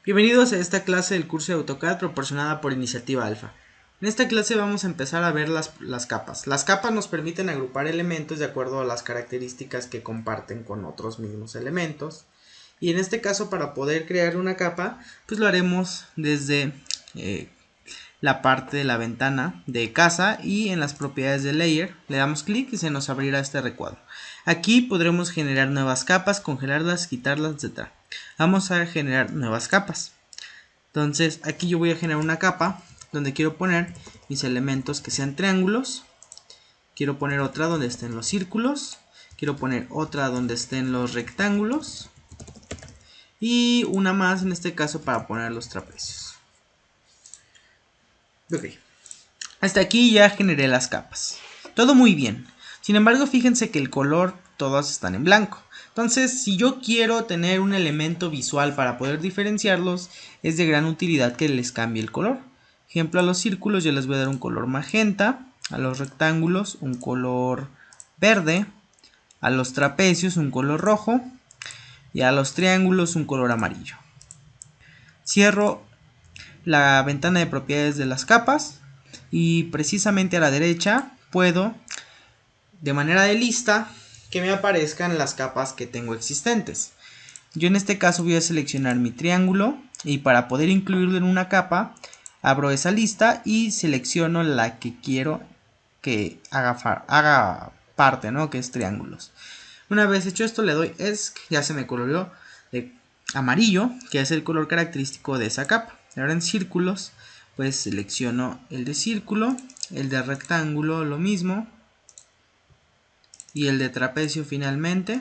Bienvenidos a esta clase del curso de AutoCAD proporcionada por Iniciativa Alfa. En esta clase vamos a empezar a ver las capas. Las capas nos permiten agrupar elementos de acuerdo a las características que comparten con otros mismos elementos. Y en este caso, para poder crear una capa, pues lo haremos desde la parte de la ventana de casa y en las propiedades de layer le damos clic y se nos abrirá este recuadro. Aquí podremos generar nuevas capas, congelarlas, quitarlas, etc. Vamos a generar nuevas capas. Entonces aquí yo voy a generar una capa donde quiero poner mis elementos que sean triángulos. Quiero poner otra donde estén los círculos. Quiero poner otra donde estén los rectángulos. Y una más en este caso para poner los trapecios. Ok. Hasta aquí ya generé las capas. Todo muy bien. Sin embargo, fíjense que el color todos están en blanco. Entonces, si yo quiero tener un elemento visual para poder diferenciarlos, es de gran utilidad que les cambie el color. Ejemplo, a los círculos yo les voy a dar un color magenta, a los rectángulos un color verde, a los trapecios un color rojo y a los triángulos un color amarillo. Cierro la ventana de propiedades de las capas y precisamente a la derecha puedo, de manera de lista, que me aparezcan las capas que tengo existentes. Yo en este caso voy a seleccionar mi triángulo y para poder incluirlo en una capa abro esa lista y selecciono la que quiero que haga parte, ¿no? Que es triángulos. Una vez hecho esto le doy ESC, ya se me coloreó de amarillo, que es el color característico de esa capa. Ahora en círculos pues selecciono el de círculo, el de rectángulo lo mismo y el de trapecio finalmente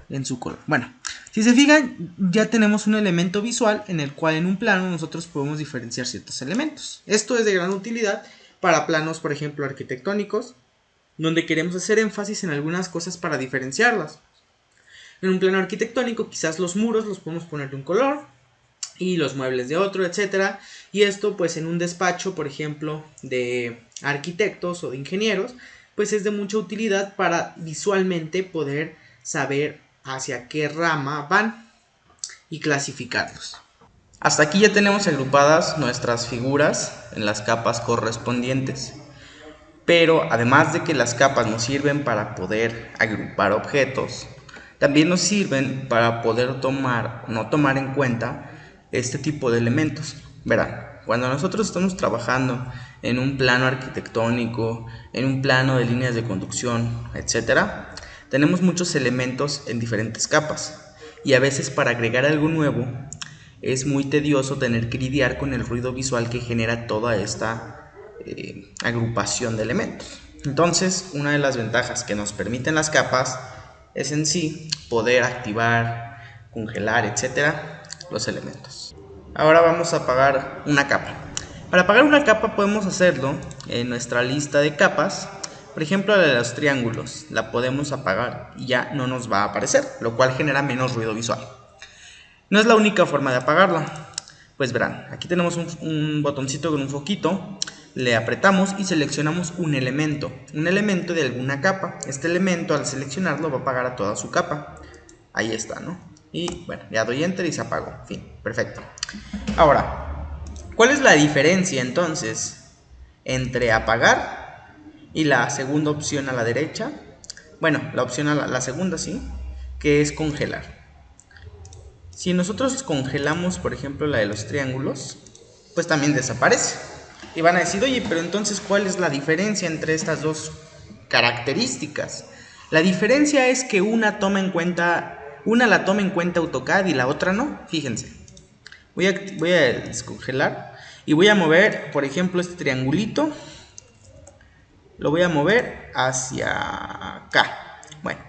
en su color. Bueno, si se fijan ya tenemos un elemento visual en el cual en un plano nosotros podemos diferenciar ciertos elementos. Esto es de gran utilidad para planos, por ejemplo, arquitectónicos, donde queremos hacer énfasis en algunas cosas para diferenciarlas. En un plano arquitectónico quizás los muros los podemos poner de un color y los muebles de otro, etcétera. Y esto pues en un despacho, por ejemplo, de arquitectos o de ingenieros, pues es de mucha utilidad para visualmente poder saber hacia qué rama van y clasificarlos. Hasta aquí ya tenemos agrupadas nuestras figuras en las capas correspondientes. Pero además de que las capas nos sirven para poder agrupar objetos, también nos sirven para poder no tomar en cuenta este tipo de elementos. Verán, cuando nosotros estamos trabajando en un plano arquitectónico, en un plano de líneas de conducción, etcétera, tenemos muchos elementos en diferentes capas y a veces para agregar algo nuevo es muy tedioso tener que lidiar con el ruido visual que genera toda esta agrupación de elementos. Entonces, una de las ventajas que nos permiten las capas es en sí poder activar, congelar, etcétera, los elementos. Ahora vamos a apagar una capa. Para apagar una capa podemos hacerlo en nuestra lista de capas. Por ejemplo, la de los triángulos la podemos apagar y ya no nos va a aparecer, lo cual genera menos ruido visual. No es la única forma de apagarla. Pues verán, aquí tenemos un botoncito con un foquito, le apretamos y seleccionamos un elemento de alguna capa. Este elemento al seleccionarlo va a apagar a toda su capa. Ahí está, ¿no? Y bueno, ya doy enter y se apagó. Fin, perfecto. Ahora, ¿cuál es la diferencia entonces entre apagar y la segunda opción a la derecha? Bueno, la opción a la segunda, sí, que es congelar. Si nosotros congelamos, por ejemplo, la de los triángulos, pues también desaparece. Y van a decir, oye, pero entonces, ¿cuál es la diferencia entre estas dos características? La diferencia es que una la toma en cuenta AutoCAD y la otra no. Fíjense. Voy a descongelar y voy a mover, por ejemplo, este triangulito. Lo voy a mover hacia acá. Bueno.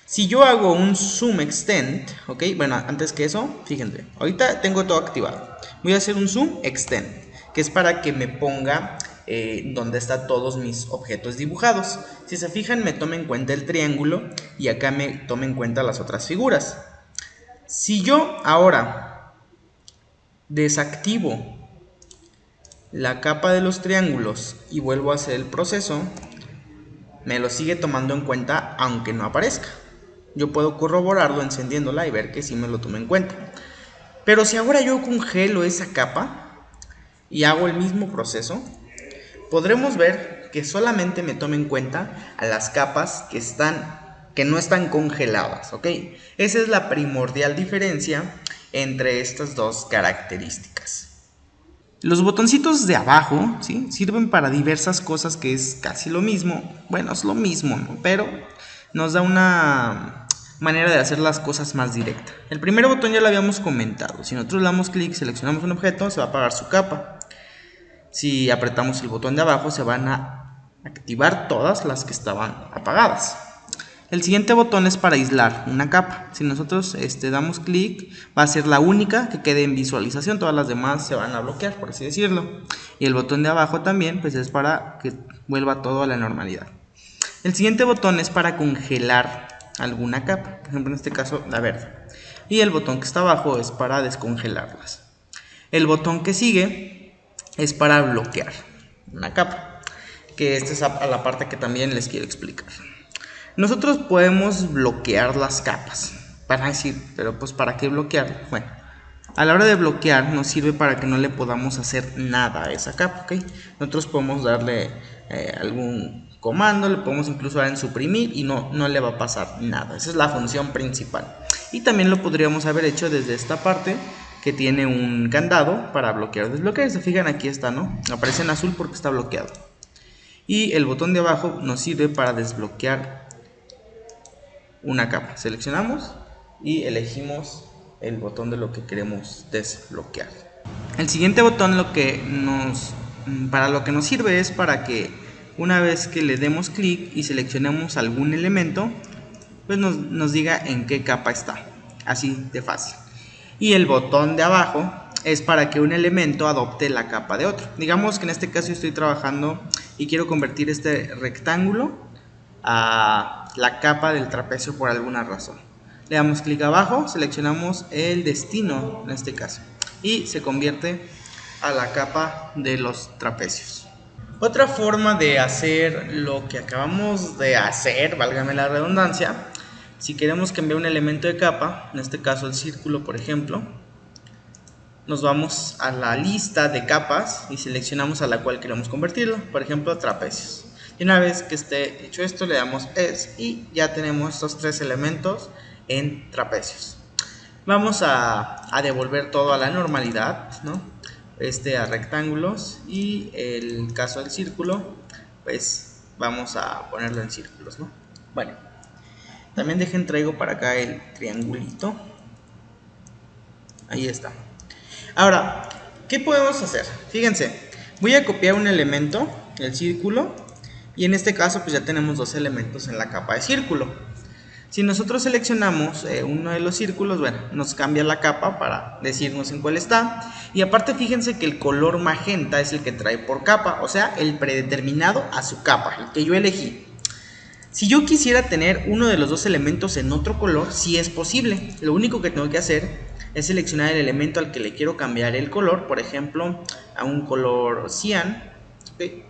Si yo hago un zoom extend, ok, bueno, antes que eso, fíjense, ahorita tengo todo activado. Voy a hacer un zoom extend, que es para que me ponga donde están todos mis objetos dibujados. Si se fijan, me toma en cuenta el triángulo y acá me toma en cuenta las otras figuras. Si yo ahora desactivo la capa de los triángulos y vuelvo a hacer el proceso, me lo sigue tomando en cuenta aunque no aparezca. Yo puedo corroborarlo encendiéndola y ver que sí me lo toma en cuenta. Pero si ahora yo congelo esa capa y hago el mismo proceso, podremos ver que solamente me tome en cuenta a las capas que no están congeladas, ¿ok? Esa es la primordial diferencia entre estas dos características. Los botoncitos de abajo, ¿sí?, sirven para diversas cosas, que es casi lo mismo. Bueno, es lo mismo, ¿no?, pero nos da una manera de hacer las cosas más directa. El primer botón ya lo habíamos comentado. Si nosotros le damos clic y seleccionamos un objeto, se va a apagar su capa. Si apretamos el botón de abajo, se van a activar todas las que estaban apagadas. El siguiente botón es para aislar una capa. Si nosotros damos clic, va a ser la única que quede en visualización, todas las demás se van a bloquear, por así decirlo. Y el botón de abajo también, pues es para que vuelva todo a la normalidad. El siguiente botón es para congelar alguna capa, por ejemplo en este caso la verde. Y el botón que está abajo es para descongelarlas. El botón que sigue es para bloquear una capa, que esta es a la parte que también les quiero explicar. Nosotros podemos bloquear las capas. Van a decir, pero pues ¿para qué bloquear? Bueno, a la hora de bloquear nos sirve para que no le podamos hacer nada a esa capa, ¿ok? Nosotros podemos darle algún comando, le podemos incluso dar en suprimir y no le va a pasar nada. Esa es la función principal. Y también lo podríamos haber hecho desde esta parte, que tiene un candado para bloquear o desbloquear. Se fijan, aquí está, ¿no? Aparece en azul porque está bloqueado. Y el botón de abajo nos sirve para desbloquear una capa. Seleccionamos y elegimos el botón de lo que queremos desbloquear. El siguiente botón para lo que nos sirve es para que una vez que le demos clic y seleccionemos algún elemento, pues nos diga en qué capa está. Así de fácil. Y el botón de abajo es para que un elemento adopte la capa de otro. Digamos que en este caso estoy trabajando y quiero convertir este rectángulo a la capa del trapecio por alguna razón. Le damos clic abajo, seleccionamos el destino en este caso y se convierte a la capa de los trapecios. Otra forma de hacer lo que acabamos de hacer, válgame la redundancia, si queremos cambiar un elemento de capa, en este caso el círculo por ejemplo, nos vamos a la lista de capas y seleccionamos a la cual queremos convertirlo, por ejemplo trapecios. Y una vez que esté hecho esto, le damos ES y ya tenemos estos tres elementos en trapecios. Vamos a devolver todo a la normalidad, ¿no? A rectángulos, y el caso del círculo, pues vamos a ponerlo en círculos, ¿no? Bueno, también traigo para acá el triangulito. Ahí está. Ahora, ¿qué podemos hacer? Fíjense, voy a copiar un elemento, el círculo, y en este caso pues ya tenemos dos elementos en la capa de círculo. Si nosotros seleccionamos uno de los círculos, bueno, nos cambia la capa para decirnos en cuál está. Y aparte fíjense que el color magenta es el que trae por capa, o sea, el predeterminado a su capa, el que yo elegí. Si yo quisiera tener uno de los dos elementos en otro color, sí es posible. Lo único que tengo que hacer es seleccionar el elemento al que le quiero cambiar el color, por ejemplo, a un color cian, ¿okay?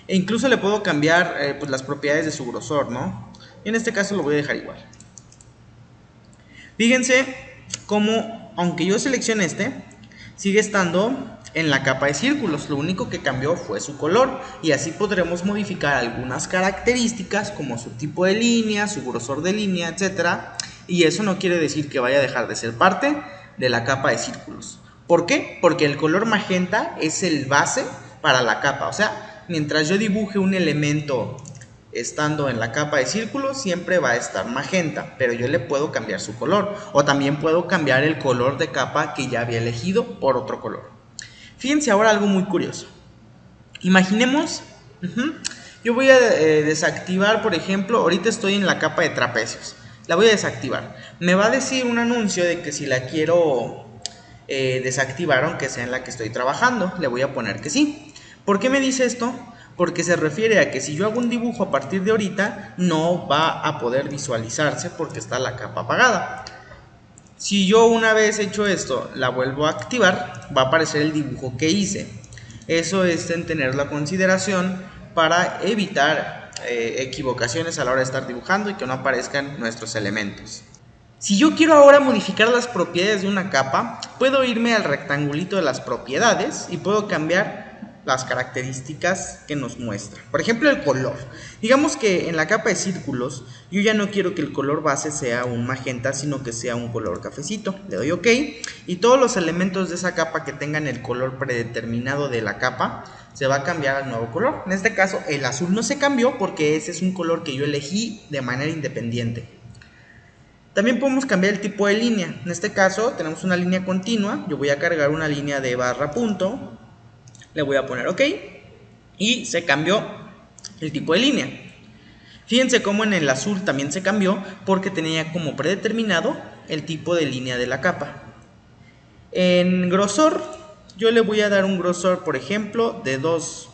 E incluso le puedo cambiar pues las propiedades de su grosor, ¿no? Y en este caso lo voy a dejar igual. Fíjense cómo, aunque yo seleccione sigue estando en la capa de círculos. Lo único que cambió fue su color, y así podremos modificar algunas características como su tipo de línea, su grosor de línea, etcétera. Y eso no quiere decir que vaya a dejar de ser parte de la capa de círculos. ¿Por qué? Porque el color magenta es el base para la capa. O sea, mientras yo dibuje un elemento estando en la capa de círculos, siempre va a estar magenta, pero yo le puedo cambiar su color, o también puedo cambiar el color de capa que ya había elegido por otro color. Fíjense ahora algo muy curioso. Imaginemos, yo voy a desactivar, por ejemplo, ahorita estoy en la capa de trapecios, la voy a desactivar. Me va a decir un anuncio de que si la quiero desactivar, aunque sea en la que estoy trabajando, le voy a poner que sí. ¿Por qué me dice esto? Porque se refiere a que si yo hago un dibujo a partir de ahorita, no va a poder visualizarse porque está la capa apagada. Si yo una vez hecho esto, la vuelvo a activar, va a aparecer el dibujo que hice. Eso es en tenerlo a consideración para evitar equivocaciones a la hora de estar dibujando y que no aparezcan nuestros elementos. Si yo quiero ahora modificar las propiedades de una capa, puedo irme al rectangulito de las propiedades y puedo cambiar las características que nos muestra. Por ejemplo, el color. Digamos que en la capa de círculos yo ya no quiero que el color base sea un magenta, sino que sea un color cafecito. Le doy OK y todos los elementos de esa capa que tengan el color predeterminado de la capa se va a cambiar al nuevo color. En este caso el azul no se cambió porque ese es un color que yo elegí de manera independiente. También podemos cambiar el tipo de línea. En este caso tenemos una línea continua. Yo voy a cargar una línea de barra punto. Le voy a poner OK. Y se cambió el tipo de línea. Fíjense cómo en el azul también se cambió porque tenía como predeterminado el tipo de línea de la capa. En grosor, yo le voy a dar un grosor, por ejemplo, de 2.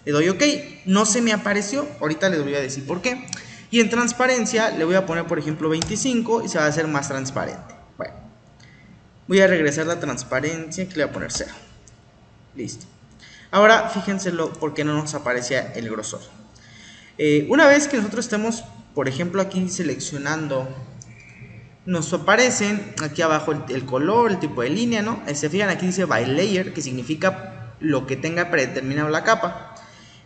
Le doy OK. No se me apareció. Ahorita les voy a decir por qué. Y en transparencia le voy a poner, por ejemplo, 25 y se va a hacer más transparente. Bueno, voy a regresar la transparencia que le voy a poner 0. Listo. Ahora fíjense por qué no nos aparecía el grosor. Una vez que nosotros estemos, por ejemplo, aquí seleccionando, nos aparecen aquí abajo el color, el tipo de línea, ¿no? Se fijan, aquí dice by layer, que significa lo que tenga predeterminado la capa.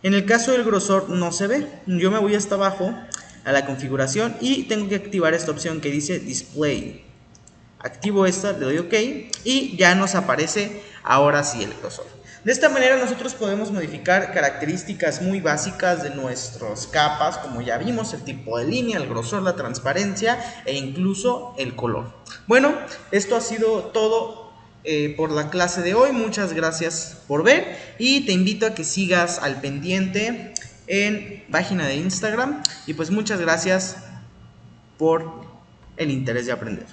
En el caso del grosor no se ve. Yo me voy hasta abajo a la configuración y tengo que activar esta opción que dice display. Activo esta, le doy OK y ya nos aparece ahora sí el grosor. De esta manera nosotros podemos modificar características muy básicas de nuestras capas, como ya vimos, el tipo de línea, el grosor, la transparencia e incluso el color. Bueno, esto ha sido todo por la clase de hoy. Muchas gracias por ver y te invito a que sigas al pendiente en página de Instagram y pues muchas gracias por el interés de aprender.